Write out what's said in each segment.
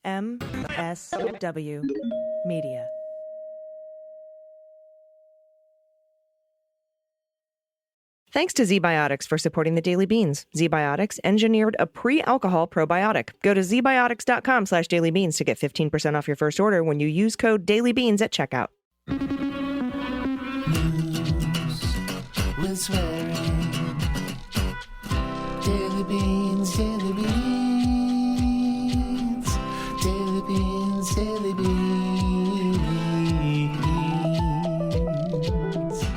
MSW Media. Thanks to ZBiotics for supporting the Daily Beans. ZBiotics engineered a pre-alcohol probiotic. Go to zbiotics.com/dailybeans to get 15% off your first order when you use code DailyBeans at checkout. News with swearing. Daily Beans, Daily Beans. Daily Beans, Daily Beans.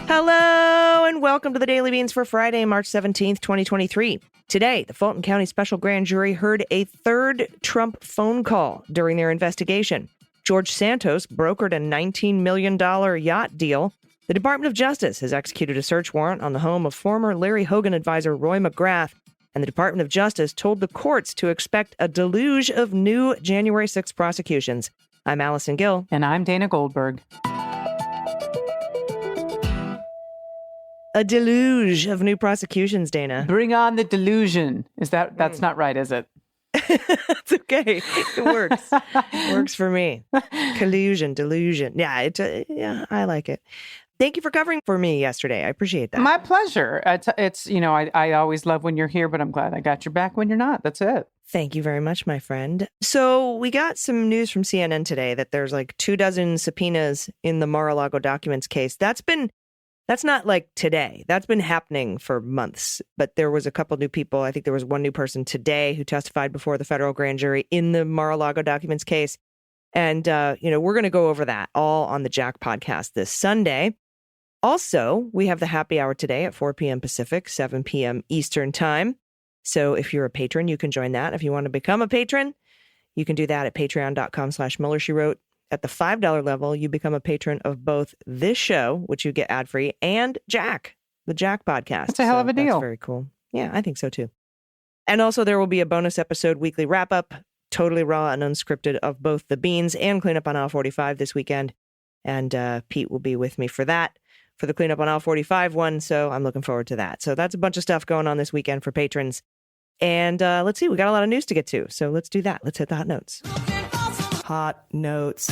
Hello and welcome to the Daily Beans for Friday, March 17th, 2023. Today, the Fulton County Special Grand Jury heard a third Trump phone call during their investigation. George Santos brokered a $19 million yacht deal. The Department of Justice has executed a search warrant on the home of former Larry Hogan advisor Roy McGrath, and the Department of Justice told the courts to expect a deluge of new January 6th prosecutions. I'm Allison Gill. And I'm Dana Goldberg. A deluge of new prosecutions, Dana. Bring on the delusion. That's not right, is it? It's okay. It works. Works for me. Collusion, delusion. Yeah, I like it. Thank you for covering for me yesterday. I appreciate that. My pleasure. It's I always love when you're here, but I'm glad I got your back when you're not. That's it. Thank you very much, my friend. So we got some news from CNN today that there's like 24 subpoenas in the Mar-a-Lago documents case. That's not like today. That's been happening for months. But there was a couple new people. I think there was one new person today who testified before the federal grand jury in the Mar-a-Lago documents case. And, we're going to go over that all on the Jack podcast this Sunday. Also, we have the happy hour today at 4 p.m. Pacific, 7 p.m. Eastern time. So if you're a patron, you can join that. If you want to become a patron, you can do that at patreon.com/MillerSheWrote. At the $5 level, you become a patron of both this show, which you get ad-free, and Jack, the Jack podcast. That's a hell of a deal. That's very cool. Yeah, I think so too. And also there will be a bonus episode, weekly wrap-up, totally raw and unscripted, of both the Beans and Cleanup on Aisle 45 this weekend. And Pete will be with me for that, for the Cleanup on Aisle 45 one. So I'm looking forward to that. So that's a bunch of stuff going on this weekend for patrons. And let's see, we got a lot of news to get to. So let's do that. Let's hit the hot notes. Hot notes.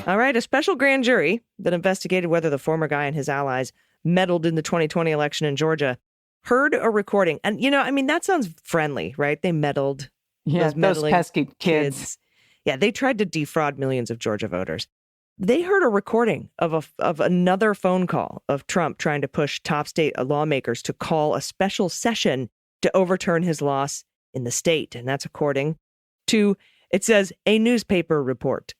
All right, a special grand jury that investigated whether the former guy and his allies meddled in the 2020 election in Georgia heard a recording. And, that sounds friendly, right? They meddled. Yeah, those pesky kids. Yeah, they tried to defraud millions of Georgia voters. They heard a recording of another phone call of Trump trying to push top state lawmakers to call a special session to overturn his loss in the state. And that's according to, it says, a newspaper report.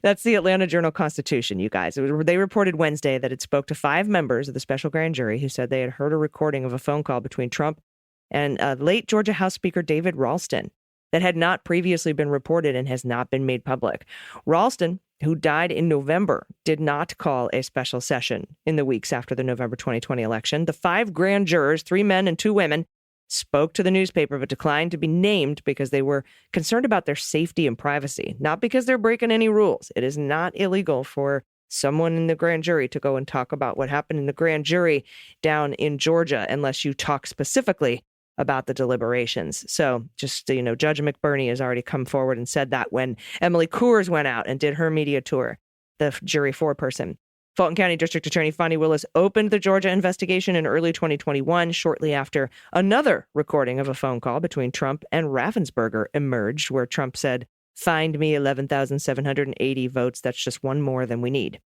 That's the Atlanta Journal-Constitution, you guys. They reported Wednesday that it spoke to 5 members of the special grand jury who said they had heard a recording of a phone call between Trump and late Georgia House Speaker David Ralston that had not previously been reported and has not been made public. Ralston, who died in November, did not call a special session in the weeks after the November 2020 election. The 5 grand jurors, 3 men and 2 women, spoke to the newspaper but declined to be named because they were concerned about their safety and privacy, not because they're breaking any rules. It is not illegal for someone in the grand jury to go and talk about what happened in the grand jury down in Georgia unless you talk specifically about the deliberations. So just, Judge McBurney has already come forward and said that when Emily Coors went out and did her media tour, the jury foreperson. Fulton County District Attorney Fonnie Willis opened the Georgia investigation in early 2021, shortly after another recording of a phone call between Trump and Raffensperger emerged, where Trump said, "Find me 11,780 votes. That's just one more than we need.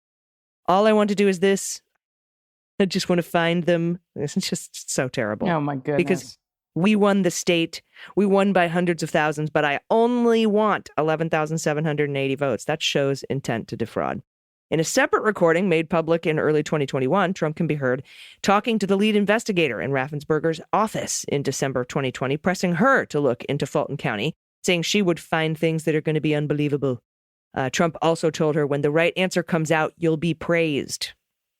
All I want to do is this. I just want to find them." It's just so terrible. Oh, my goodness. Because we won the state. We won by hundreds of thousands, but I only want 11,780 votes. That shows intent to defraud. In a separate recording made public in early 2021, Trump can be heard talking to the lead investigator in Raffensperger's office in December of 2020, pressing her to look into Fulton County, saying she would find things that are going to be unbelievable. Trump also told her, when the right answer comes out, you'll be praised.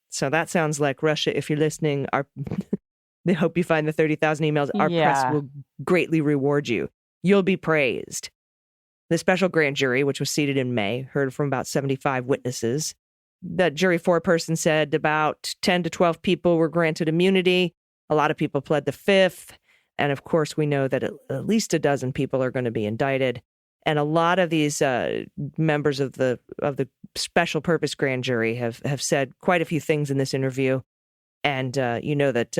So that sounds like Russia, if you're listening, they hope you find the 30,000 emails. Our press will greatly reward you. You'll be praised. The special grand jury, which was seated in May, heard from about 75 witnesses. The jury foreperson said about 10 to 12 people were granted immunity. A lot of people pled the fifth. And of course, we know that at least a dozen people are going to be indicted. And a lot of these members of the special purpose grand jury have said quite a few things in this interview. And you know that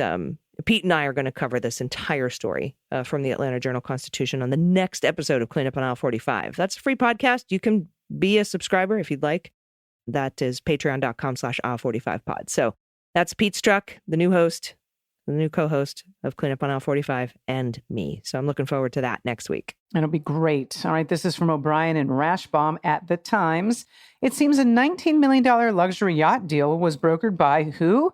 Pete and I are going to cover this entire story from the Atlanta Journal-Constitution on the next episode of Cleanup on Aisle 45. That's a free podcast. You can be a subscriber if you'd like. That is patreon.com/aisle45pod. So that's Pete Strzok, the new host, the new co-host of Cleanup on Aisle 45, and me. So I'm looking forward to that next week. It'll be great. All right, this is from O'Brien and Rashbaum at The Times. It seems a $19 million luxury yacht deal was brokered by who?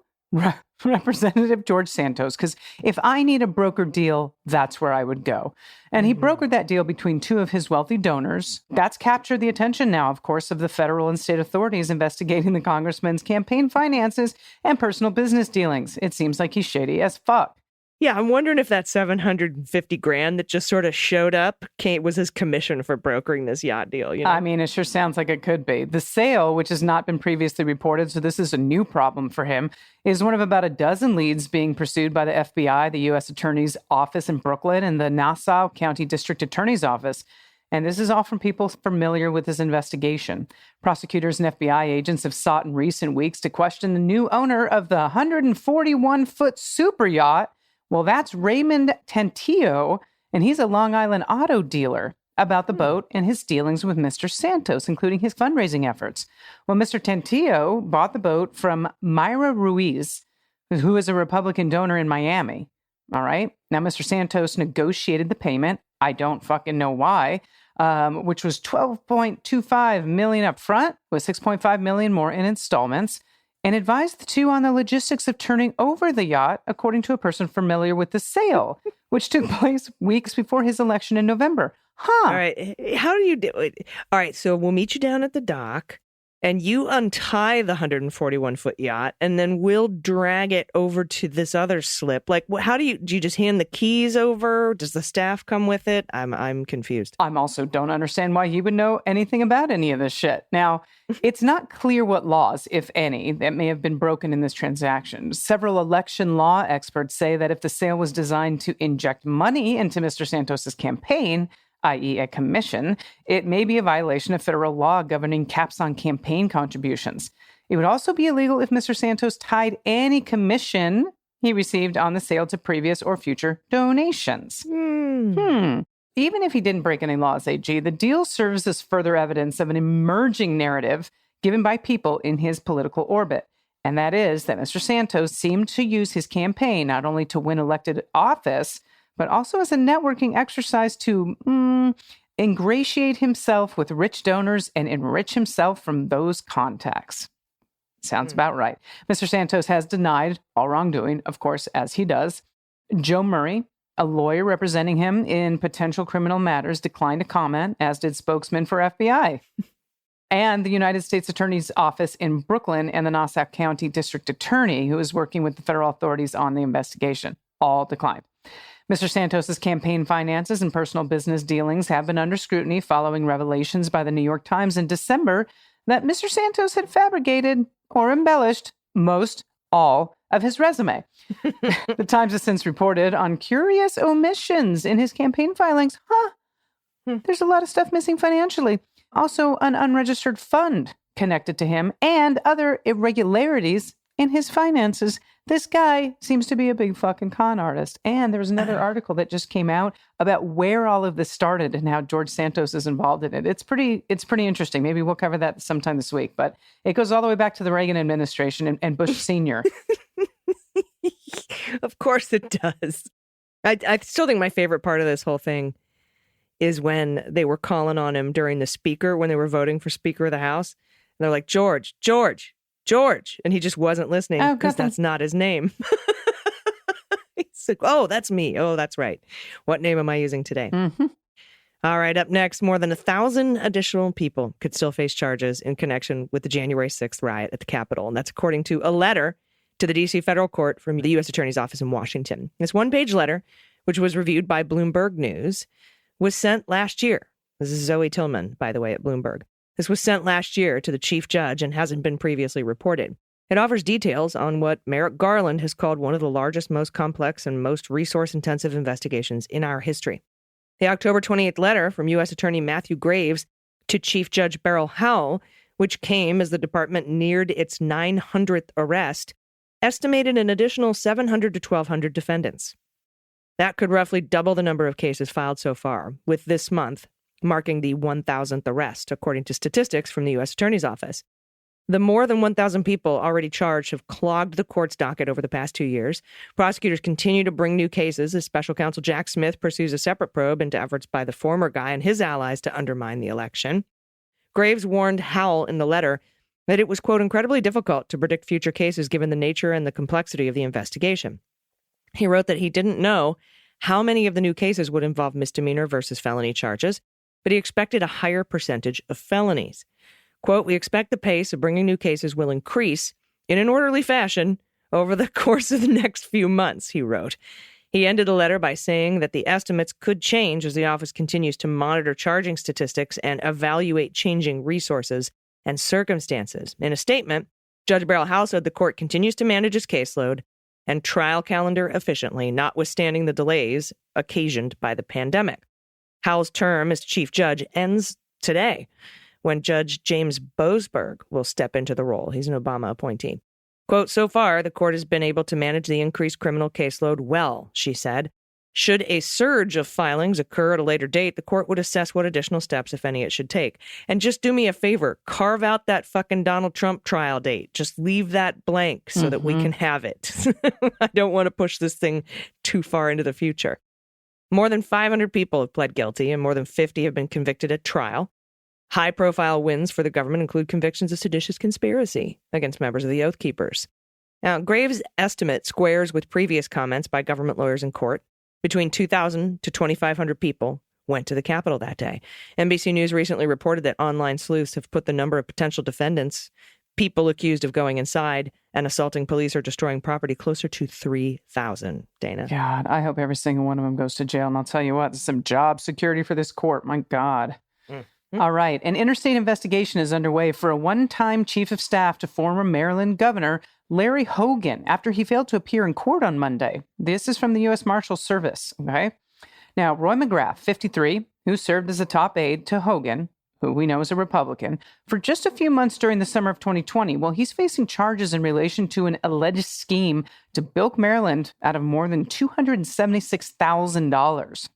Representative George Santos, because if I need a broker deal, that's where I would go. And he brokered that deal between two of his wealthy donors. That's captured the attention now, of course, of the federal and state authorities investigating the congressman's campaign finances and personal business dealings. It seems like he's shady as fuck. Yeah, I'm wondering if that $750,000 that just sort of showed up was his commission for brokering this yacht deal. You know? I mean, it sure sounds like it could be. The sale, which has not been previously reported, so this is a new problem for him, is one of about a dozen leads being pursued by the FBI, the U.S. Attorney's Office in Brooklyn, and the Nassau County District Attorney's Office. And this is all from people familiar with this investigation. Prosecutors and FBI agents have sought in recent weeks to question the new owner of the 141-foot super yacht. Well, that's Raymond Tantillo, and he's a Long Island auto dealer, about the boat and his dealings with Mr. Santos, including his fundraising efforts. Well, Mr. Tantillo bought the boat from Myra Ruiz, who is a Republican donor in Miami. All right. Now, Mr. Santos negotiated the payment. I don't fucking know why, which was $12.25 million up front with $6.5 million more in installments, and advised the two on the logistics of turning over the yacht, according to a person familiar with the sale, which took place weeks before his election in November. Huh. All right. How do you do it? All right. So we'll meet you down at the dock, and you untie the 141-foot yacht, and then we'll drag it over to this other slip. Like, how do you just hand the keys over? Does the staff come with it? I'm confused. I'm also don't understand why he would know anything about any of this shit. Now, it's not clear what laws, if any, that may have been broken in this transaction. Several election law experts say that if the sale was designed to inject money into Mr. Santos's campaign, i.e. a commission, it may be a violation of federal law governing caps on campaign contributions. It would also be illegal if Mr. Santos tied any commission he received on the sale to previous or future donations. Even if he didn't break any laws, AG, the deal serves as further evidence of an emerging narrative given by people in his political orbit. And that is that Mr. Santos seemed to use his campaign not only to win elected office, but also as a networking exercise to ingratiate himself with rich donors and enrich himself from those contacts. Sounds about right. Mr. Santos has denied all wrongdoing, of course, as he does. Joe Murray, a lawyer representing him in potential criminal matters, declined to comment, as did spokesman for FBI. And the United States Attorney's Office in Brooklyn and the Nassau County District Attorney, who is working with the federal authorities on the investigation, all declined. Mr. Santos's campaign finances and personal business dealings have been under scrutiny following revelations by the New York Times in December that Mr. Santos had fabricated or embellished all of his resume. The Times has since reported on curious omissions in his campaign filings. There's a lot of stuff missing financially. Also, an unregistered fund connected to him and other irregularities in his finances. This guy seems to be a big fucking con artist. And there was another article that just came out about where all of this started and how George Santos is involved in it. It's pretty interesting. Maybe we'll cover that sometime this week. But it goes all the way back to the Reagan administration and Bush Sr. Of course it does. I still think my favorite part of this whole thing is when they were calling on him during when they were voting for Speaker of the House. And they're like, George. And he just wasn't listening because that's not his name. He's like, oh, that's me. Oh, that's right. What name am I using today? All right. Up next, more than 1,000 additional people could still face charges in connection with the January 6th riot at the Capitol. And that's according to a letter to the D.C. federal court from the U.S. Attorney's Office in Washington. This one-page letter, which was reviewed by Bloomberg News, was sent last year. This is Zoe Tillman, by the way, at Bloomberg. This was sent last year to the chief judge and hasn't been previously reported. It offers details on what Merrick Garland has called one of the largest, most complex, and most resource-intensive investigations in our history. The October 28th letter from U.S. Attorney Matthew Graves to Chief Judge Beryl Howell, which came as the department neared its 900th arrest, estimated an additional 700 to 1,200 defendants. That could roughly double the number of cases filed so far, with this month marking the 1,000th arrest, according to statistics from the U.S. Attorney's Office. The more than 1,000 people already charged have clogged the court's docket over the past 2 years. Prosecutors continue to bring new cases as special counsel Jack Smith pursues a separate probe into efforts by the former guy and his allies to undermine the election. Graves warned Howell in the letter that it was, quote, incredibly difficult to predict future cases given the nature and the complexity of the investigation. He wrote that he didn't know how many of the new cases would involve misdemeanor versus felony charges, but he expected a higher percentage of felonies. Quote, we expect the pace of bringing new cases will increase in an orderly fashion over the course of the next few months, he wrote. He ended the letter by saying that the estimates could change as the office continues to monitor charging statistics and evaluate changing resources and circumstances. In a statement, Judge Beryl Howell said the court continues to manage its caseload and trial calendar efficiently, notwithstanding the delays occasioned by the pandemic. Howell's term as chief judge ends today, when Judge James Boasberg will step into the role. He's an Obama appointee. Quote, so far, the court has been able to manage the increased criminal caseload well, she said. Should a surge of filings occur at a later date, the court would assess what additional steps, if any, it should take. And just do me a favor, carve out that fucking Donald Trump trial date. Just leave that blank so that we can have it. I don't want to push this thing too far into the future. More than 500 people have pled guilty and more than 50 have been convicted at trial. High-profile wins for the government include convictions of seditious conspiracy against members of the Oath Keepers. Now, Graves' estimate squares with previous comments by government lawyers in court. Between 2,000 to 2,500 people went to the Capitol that day. NBC News recently reported that online sleuths have put the number of potential defendants, people accused of going inside and assaulting police or destroying property, closer to 3,000, Dana. God, I hope every single one of them goes to jail. And I'll tell you what, there's some job security for this court. My God. All right. An interstate investigation is underway for a one-time chief of staff to former Maryland Governor Larry Hogan after he failed to appear in court on Monday. This is from the U.S. Marshals Service. Okay. Now, Roy McGrath, 53, who served as a top aide to Hogan, who we know is a Republican, for just a few months during the summer of 2020, well, he's facing charges in relation to an alleged scheme to bilk Maryland out of more than $276,000.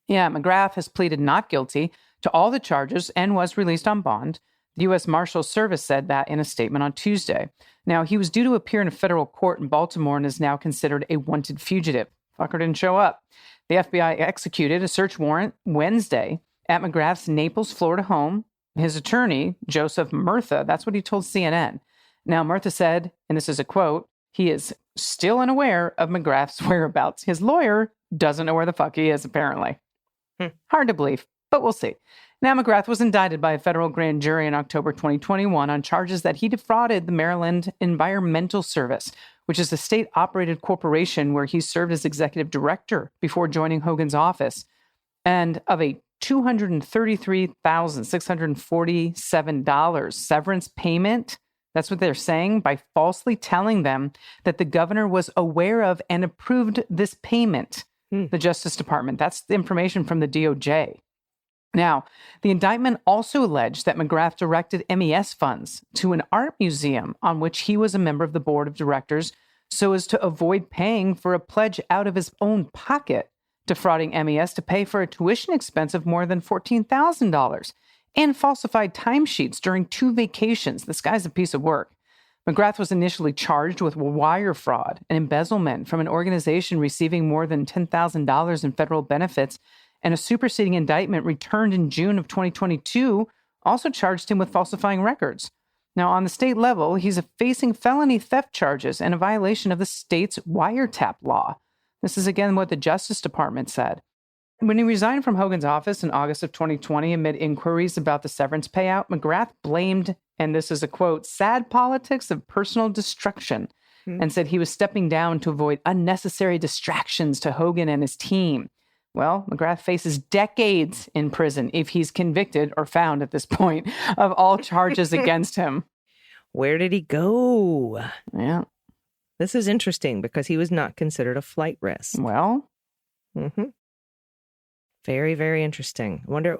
Yeah, McGrath has pleaded not guilty to all the charges and was released on bond. The U.S. Marshals Service said that in a statement on Tuesday. Now, he was due to appear in a federal court in Baltimore and is now considered a wanted fugitive. Fucker didn't show up. The FBI executed a search warrant Wednesday at McGrath's Naples, Florida home. His attorney, Joseph Murtha, that's what he told CNN. Now, Murtha said, and this is a quote, he is still unaware of McGrath's whereabouts. His lawyer doesn't know where the fuck he is, apparently. Hard to believe, but we'll see. Now, McGrath was indicted by a federal grand jury in October 2021 on charges that he defrauded the Maryland Environmental Service, which is a state-operated corporation where he served as executive director before joining Hogan's office, and of a $233,647 severance payment. That's what they're saying, by falsely telling them that the governor was aware of and approved this payment. The Justice Department. That's the information from the DOJ. Now, the indictment also alleged that McGrath directed MES funds to an art museum on which he was a member of the board of directors so as to avoid paying for a pledge out of his own pocket, defrauding MES to pay for a tuition expense of more than $14,000 and falsified timesheets during 2 vacations. This guy's a piece of work. McGrath was initially charged with wire fraud and embezzlement from an organization receiving more than $10,000 in federal benefits, and a superseding indictment returned in June of 2022 also charged him with falsifying records. Now, on the state level, he's facing felony theft charges and a violation of the state's wiretap law. This is, again, what the Justice Department said. When he resigned from Hogan's office in August of 2020 amid inquiries about the severance payout, McGrath blamed, and this is a quote, sad politics of personal destruction, and said he was stepping down to avoid unnecessary distractions to Hogan and his team. Well, McGrath faces decades in prison if he's convicted or found at this point of all charges against him. Where did he go? Yeah. This is interesting because he was not considered a flight risk. Well. Mm-hmm. Very, very interesting. I wonder,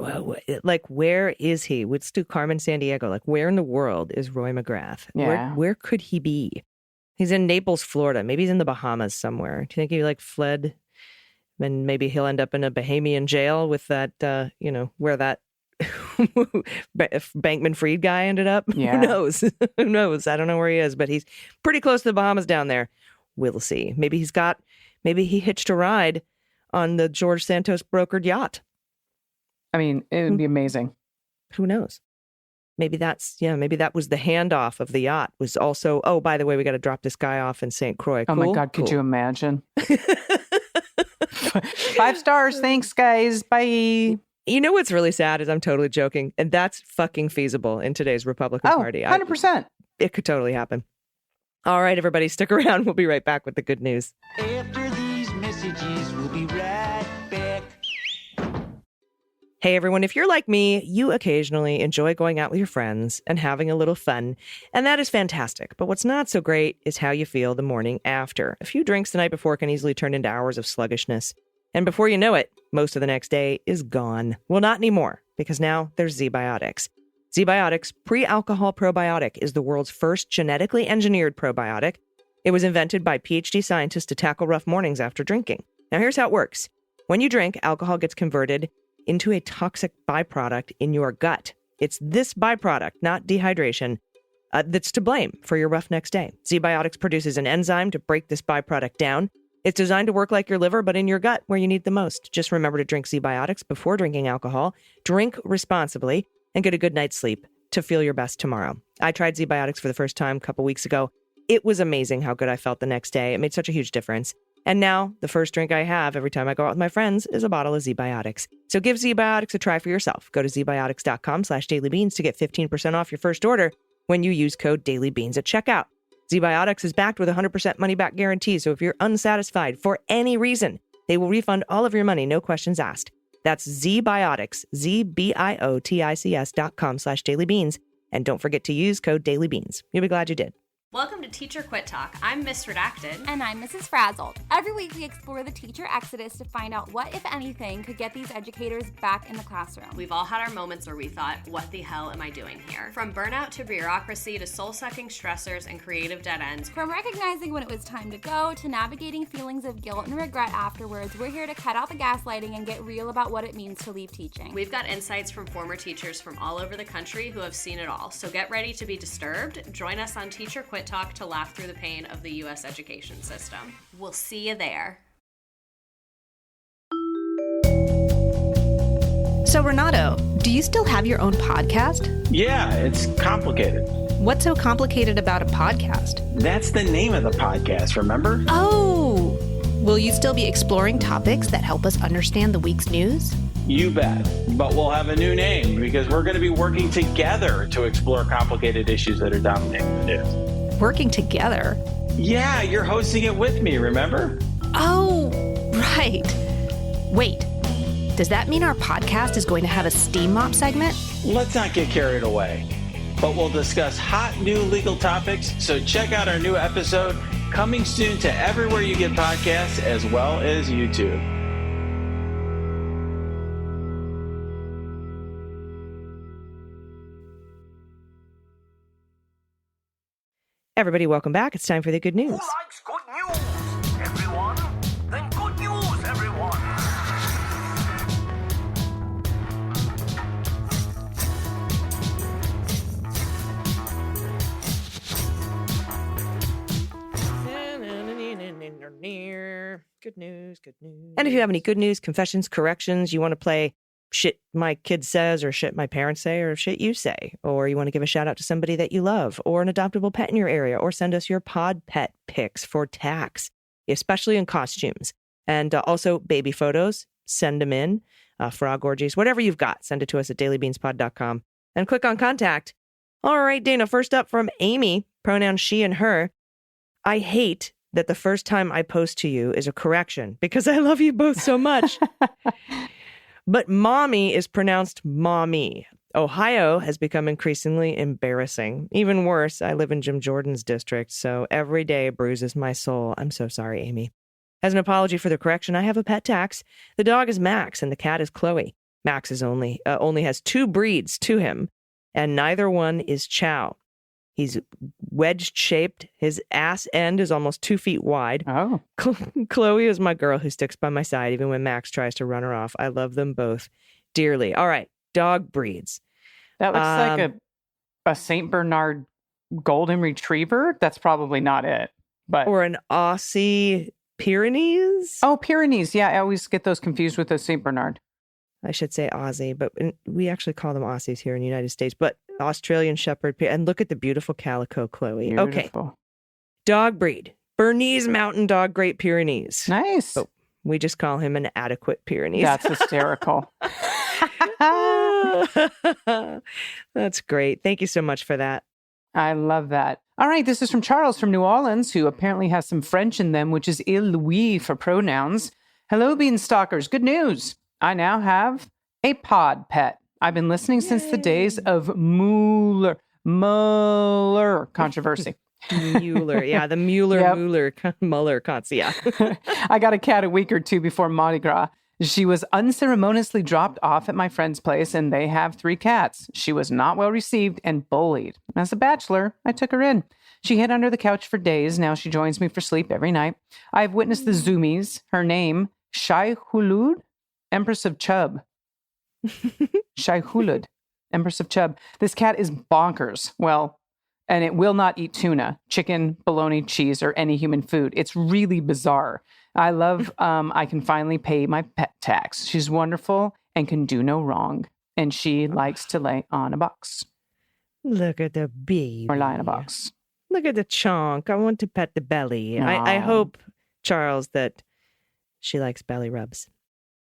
like, where is he? Let's do Carmen Sandiego. Like, where in the world is Roy McGrath? Yeah. Where could he be? He's in Naples, Florida. Maybe he's in the Bahamas somewhere. Do you think he, like, fled? And maybe he'll end up in a Bahamian jail with that, where that Bankman-Fried guy ended up. Yeah. Who knows? Who knows? I don't know where he is, but he's pretty close to the Bahamas down there. We'll see. Maybe he hitched a ride on the George Santos brokered yacht. I mean, it would be amazing. Who knows? Maybe that was the handoff of the yacht was also, oh, by the way, we got to drop this guy off in St. Croix. Oh my God, could you imagine? 5 stars. Thanks, guys. Bye. You know what's really sad is I'm totally joking. And that's fucking feasible in today's Republican Party. 100%. It could totally happen. All right, everybody, stick around. We'll be right back with the good news. After these messages, we'll be right back. Hey, everyone, if you're like me, you occasionally enjoy going out with your friends and having a little fun, and that is fantastic. But what's not so great is how you feel the morning after. A few drinks the night before can easily turn into hours of sluggishness. And before you know it, most of the next day is gone. Well, not anymore, because now there's Z-Biotics. Z-Biotics Pre-Alcohol Probiotic is the world's first genetically engineered probiotic. It was invented by PhD scientists to tackle rough mornings after drinking. Now, here's how it works. When you drink, alcohol gets converted into a toxic byproduct in your gut. It's this byproduct, not dehydration, that's to blame for your rough next day. Z-Biotics produces an enzyme to break this byproduct down. It's designed to work like your liver, but in your gut where you need the most. Just remember to drink Z-Biotics before drinking alcohol. Drink responsibly and get a good night's sleep to feel your best tomorrow. I tried Z-Biotics for the first time a couple weeks ago. It was amazing how good I felt the next day. It made such a huge difference. And now, the first drink I have every time I go out with my friends is a bottle of Z-Biotics. So give Z-Biotics a try for yourself. Go to zbiotics.com/dailybeans to get 15% off your first order when you use code dailybeans at checkout. Z-Biotics is backed with a 100% money-back guarantee, so if you're unsatisfied for any reason, they will refund all of your money, no questions asked. That's Z-Biotics, zbiotics.com/dailybeans. And don't forget to use code dailybeans. You'll be glad you did. Welcome to Teacher Quit Talk. I'm Miss Redacted. And I'm Mrs. Frazzled. Every week we explore the teacher exodus to find out what, if anything, could get these educators back in the classroom. We've all had our moments where we thought, what the hell am I doing here? From burnout to bureaucracy to soul-sucking stressors and creative dead ends. From recognizing when it was time to go to navigating feelings of guilt and regret afterwards, we're here to cut out the gaslighting and get real about what it means to leave teaching. We've got insights from former teachers from all over the country who have seen it all. So get ready to be disturbed. Join us on Teacher Quit Talk to laugh through the pain of the U.S. education system. We'll see you there. So, Renato, do you still have your own podcast? Yeah, it's complicated. What's so complicated about a podcast? That's the name of the podcast, remember? Oh! Will you still be exploring topics that help us understand the week's news? You bet. But we'll have a new name because we're going to be working together to explore complicated issues that are dominating the news. Working together? Yeah, you're hosting it with me, remember? Oh, right. Wait, does that mean our podcast is going to have a steam mop segment? Let's not get carried away. But we'll discuss hot new legal topics, so check out our new episode coming soon to everywhere you get podcasts as well as YouTube. Everybody, welcome back. It's time for the good news. Who likes good news? Everyone? Then good news, everyone. Good news, good news. And if you have any good news, confessions, corrections, you want to play shit my kid says or shit my parents say or shit you say, or you want to give a shout out to somebody that you love or an adoptable pet in your area, or send us your pod pet pics for tax, especially in costumes. And also baby photos, send them in, frog orgies, whatever you've got, send it to us at dailybeanspod.com and click on contact. All right, Dana, first up from Amy, pronouns she and her. I hate that the first time I post to you is a correction because I love you both so much. But mommy is pronounced mommy. Ohio has become increasingly embarrassing. Even worse, I live in Jim Jordan's district, so every day bruises my soul. I'm so sorry, Amy. As an apology for the correction, I have a pet tax. The dog is Max, and the cat is Chloe. Max is only has 2 breeds to him, and neither one is Chow. He's wedge-shaped. His ass end is almost 2 feet wide. Oh. Chloe is my girl who sticks by my side even when Max tries to run her off. I love them both dearly. All right, dog breeds. That looks like a St. Bernard Golden Retriever. That's probably not it. But Or an Aussie Pyrenees? Oh, Pyrenees. Yeah, I always get those confused with the St. Bernard. I should say Aussie, but we actually call them Aussies here in the United States. But Australian Shepherd. And look at the beautiful calico Chloe. Beautiful. Okay. Dog breed. Bernese Mountain Dog Great Pyrenees. Nice. Oh, we just call him an adequate Pyrenees. That's hysterical. That's great. Thank you so much for that. I love that. All right, this is from Charles from New Orleans, who apparently has some French in them, which is il lui for pronouns. Hello, Beanstalkers. Good news. I now have a pod pet. I've been listening since the days of Mueller controversy. Mueller. Yeah, the Mueller concept. Yeah. I got a cat a week or 2 before Mardi Gras. She was unceremoniously dropped off at my friend's place, and they have 3 cats. She was not well received and bullied. As a bachelor, I took her in. She hid under the couch for days. Now she joins me for sleep every night. I have witnessed the zoomies. Her name, Shai Hulud, Empress of Chub. Shai Hulud, Empress of Chub. This cat is bonkers. Well, and it will not eat tuna, chicken, bologna, cheese, or any human food. It's really bizarre. I love I can finally pay my pet tax. She's wonderful and can do no wrong. And she likes to lay on a box. Look at the baby. Or lie in a box. Look at the chonk. I want to pet the belly. I hope, Charles, that she likes belly rubs.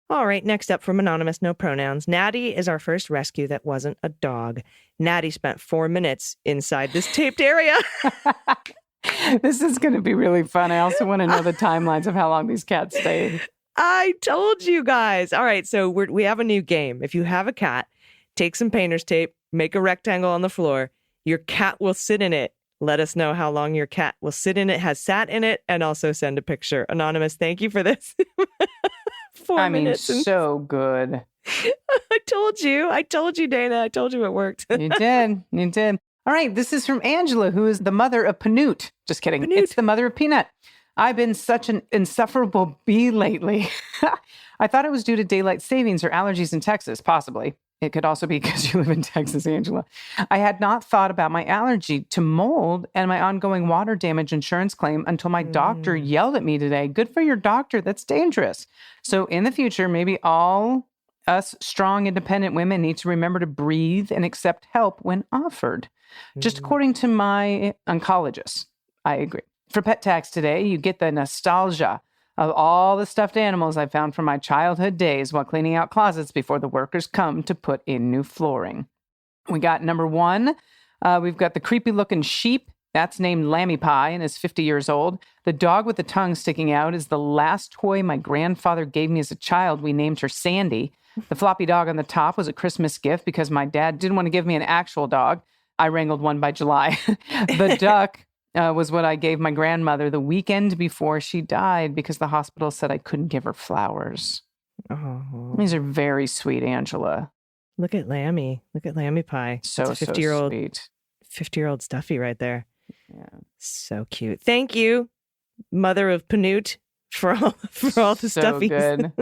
All right, next up from Anonymous, no pronouns. Natty is our first rescue that wasn't a dog. Natty spent 4 minutes inside this taped area. This is going to be really fun. I also want to know the timelines of how long these cats stayed. I told you guys. All right, so we have a new game. If you have a cat, take some painter's tape, make a rectangle on the floor. Your cat will sit in it. Let us know how long your cat will sit in it, has sat in it, and also send a picture. Anonymous, thank you for this. 4 minutes. So good. I told you, Dana. I told you it worked. You did. All right, this is from Angela, who is the mother of Panoot. Just kidding. Panoot. It's the mother of Peanut. I've been such an insufferable bee lately. I thought it was due to daylight savings or allergies in Texas, possibly. It could also be because you live in Texas, Angela. I had not thought about my allergy to mold and my ongoing water damage insurance claim until my doctor yelled at me today. Good for your doctor. That's dangerous. So in the future, maybe all us strong, independent women need to remember to breathe and accept help when offered. Just according to my oncologist. I agree. For pet tax today, you get the nostalgia of all the stuffed animals I found from my childhood days while cleaning out closets before the workers come to put in new flooring. We got number 1. We've got the creepy looking sheep. That's named Lammy Pie and is 50 years old. The dog with the tongue sticking out is the last toy my grandfather gave me as a child. We named her Sandy. The floppy dog on the top was a Christmas gift because my dad didn't want to give me an actual dog. I wrangled one by July. The duck was what I gave my grandmother the weekend before she died because the hospital said I couldn't give her flowers. Oh. These are very sweet, Angela. Look at Lammy. Look at Lammy Pie. So 50-year-old, sweet. 50-year-old Stuffy right there. Yeah. So cute. Thank you, mother of Panoot, for all the so stuffies. Good.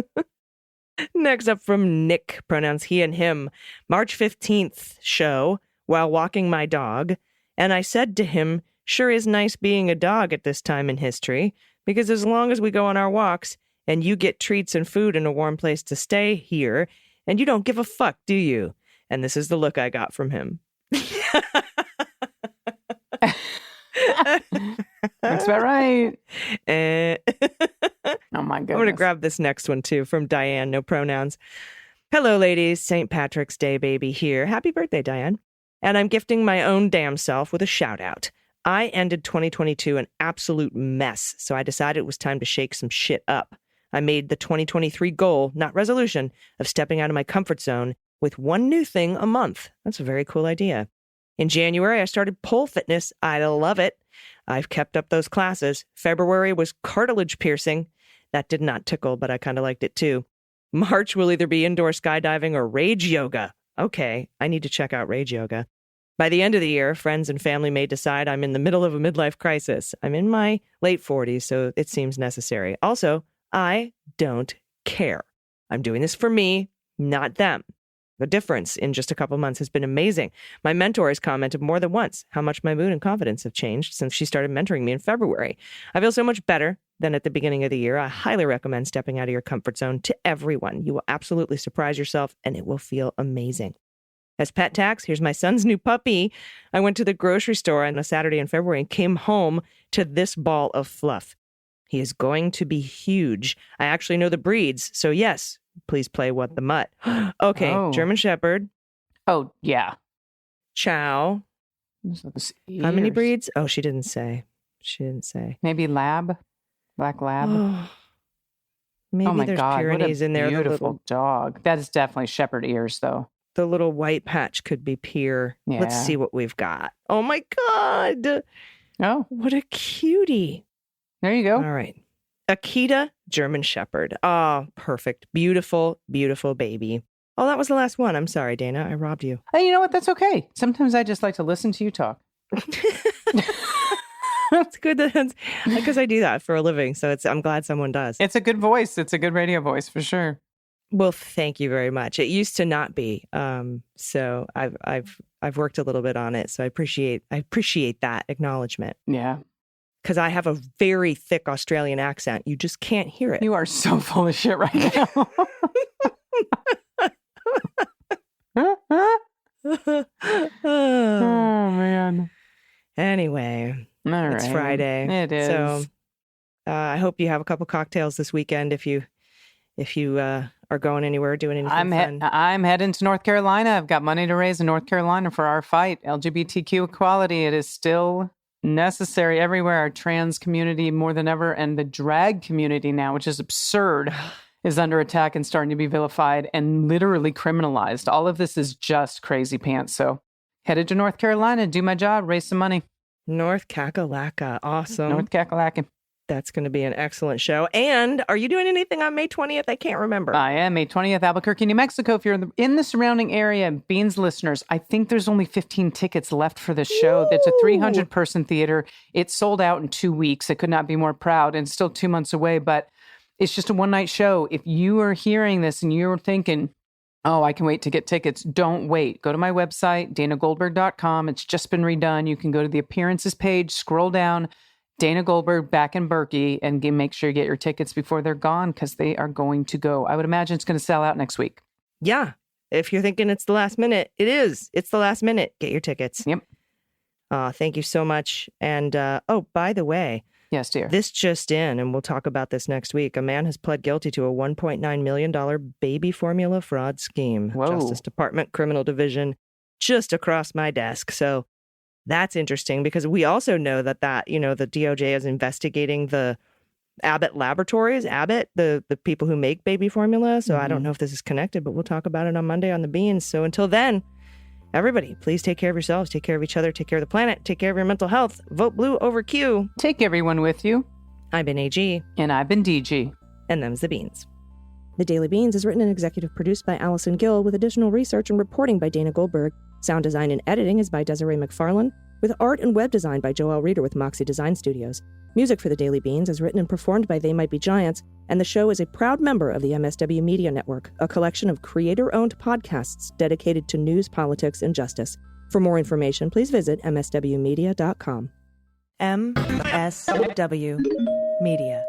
Next up from Nick, pronouns he and him. March 15th show while walking my dog. And I said to him, sure is nice being a dog at this time in history, because as long as we go on our walks and you get treats and food and a warm place to stay here, and you don't give a fuck, do you? And this is the look I got from him. That's about right. Oh my goodness. I'm going to grab this next one too from Diane, no pronouns. Hello, ladies. St. Patrick's Day baby here. Happy birthday, Diane. And I'm gifting my own damn self with a shout out. I ended 2022 an absolute mess, so I decided it was time to shake some shit up. I made the 2023 goal, not resolution, of stepping out of my comfort zone with one new thing a month. That's a very cool idea. In January, I started pole fitness. I love it. I've kept up those classes. February was cartilage piercing. That did not tickle, but I kind of liked it too. March will either be indoor skydiving or rage yoga. Okay, I need to check out rage yoga. By the end of the year, friends and family may decide I'm in the middle of a midlife crisis. I'm in my late 40s, so it seems necessary. Also, I don't care. I'm doing this for me, not them. The difference in just a couple months has been amazing. My mentor has commented more than once how much my mood and confidence have changed since she started mentoring me in February. I feel so much better than at the beginning of the year. I highly recommend stepping out of your comfort zone to everyone. You will absolutely surprise yourself, and it will feel amazing. As pet tax, here's my son's new puppy. I went to the grocery store on a Saturday in February and came home to this ball of fluff. He is going to be huge. I actually know the breeds, so yes, please play What the Mutt. Okay, German Shepherd. Oh, yeah. Chow. How many breeds? Oh, she didn't say. Maybe Lab? Black Lab? Oh, maybe there's Pyrenees in there. Beautiful dog. That is definitely shepherd ears, though. The little white patch could be Pier. Yeah. Let's see what we've got. Oh, my God. Oh. What a cutie. There you go. All right. Akita German Shepherd. Oh, perfect. Beautiful, beautiful baby. Oh, that was the last one. I'm sorry, Dana. I robbed you. Hey, you know what? That's okay. Sometimes I just like to listen to you talk. That's good. Because I do that for a living. So I'm glad someone does. It's a good voice. It's a good radio voice for sure. Well, thank you very much. It used to not be. So I've worked a little bit on it. So I appreciate that acknowledgement. Yeah. Because I have a very thick Australian accent. You just can't hear it. You are so full of shit right now. Oh, man. Anyway, it's Friday. It is. So I hope you have a couple cocktails this weekend if you are going anywhere, doing anything fun. I'm heading to North Carolina. I've got money to raise in North Carolina for our fight. LGBTQ equality. It is still necessary everywhere. Our trans community more than ever, and the drag community now, which is absurd, is under attack and starting to be vilified and literally criminalized. All of this is just crazy pants. So headed to North Carolina, do my job, raise some money. North Kakalaka. Awesome. North Kakalaka. That's going to be an excellent show. And are you doing anything on May 20th? I can't remember. I am. May 20th, Albuquerque, New Mexico. If you're in the surrounding area, Beans listeners, I think there's only 15 tickets left for the show. It's a 300-person theater. It sold out in 2 weeks. I could not be more proud. And it's still 2 months away, but it's just a one-night show. If you are hearing this and you're thinking, oh, I can wait to get tickets, don't wait. Go to my website, danagoldberg.com. It's just been redone. You can go to the appearances page, scroll down, Dana Goldberg back in Berkey, and make sure you get your tickets before they're gone, because they are going to go. I would imagine it's going to sell out next week. Yeah. If you're thinking it's the last minute, it is. It's the last minute. Get your tickets. Yep. Thank you so much. And, by the way. Yes, dear. This just in, and we'll talk about this next week. A man has pled guilty to a $1.9 million baby formula fraud scheme. Whoa. Justice Department Criminal Division, just across my desk. So that's interesting, because we also know that the DOJ is investigating the Abbott Laboratories, the people who make baby formula. So I don't know if this is connected, but we'll talk about it on Monday on the Beans. So until then, everybody, please take care of yourselves, take care of each other, take care of the planet, take care of your mental health. Vote blue over Q. Take everyone with you. I've been AG. And I've been DG. And them's the Beans. The Daily Beans is written and executive produced by Allison Gill, with additional research and reporting by Dana Goldberg. Sound design and editing is by Desiree McFarlane, with art and web design by Joelle Reeder with Moxie Design Studios. Music for The Daily Beans is written and performed by They Might Be Giants, and the show is a proud member of the MSW Media Network, a collection of creator-owned podcasts dedicated to news, politics, and justice. For more information, please visit mswmedia.com. MSW Media.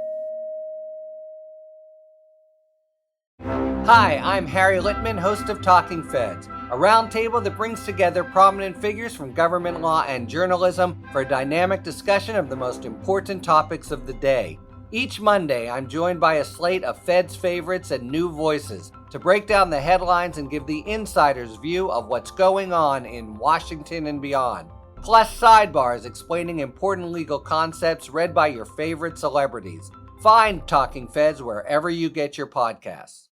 Hi, I'm Harry Littman, host of Talking Feds, a roundtable that brings together prominent figures from government law and journalism for a dynamic discussion of the most important topics of the day. Each Monday, I'm joined by a slate of Feds favorites and new voices to break down the headlines and give the insider's view of what's going on in Washington and beyond. Plus sidebars explaining important legal concepts read by your favorite celebrities. Find Talking Feds wherever you get your podcasts.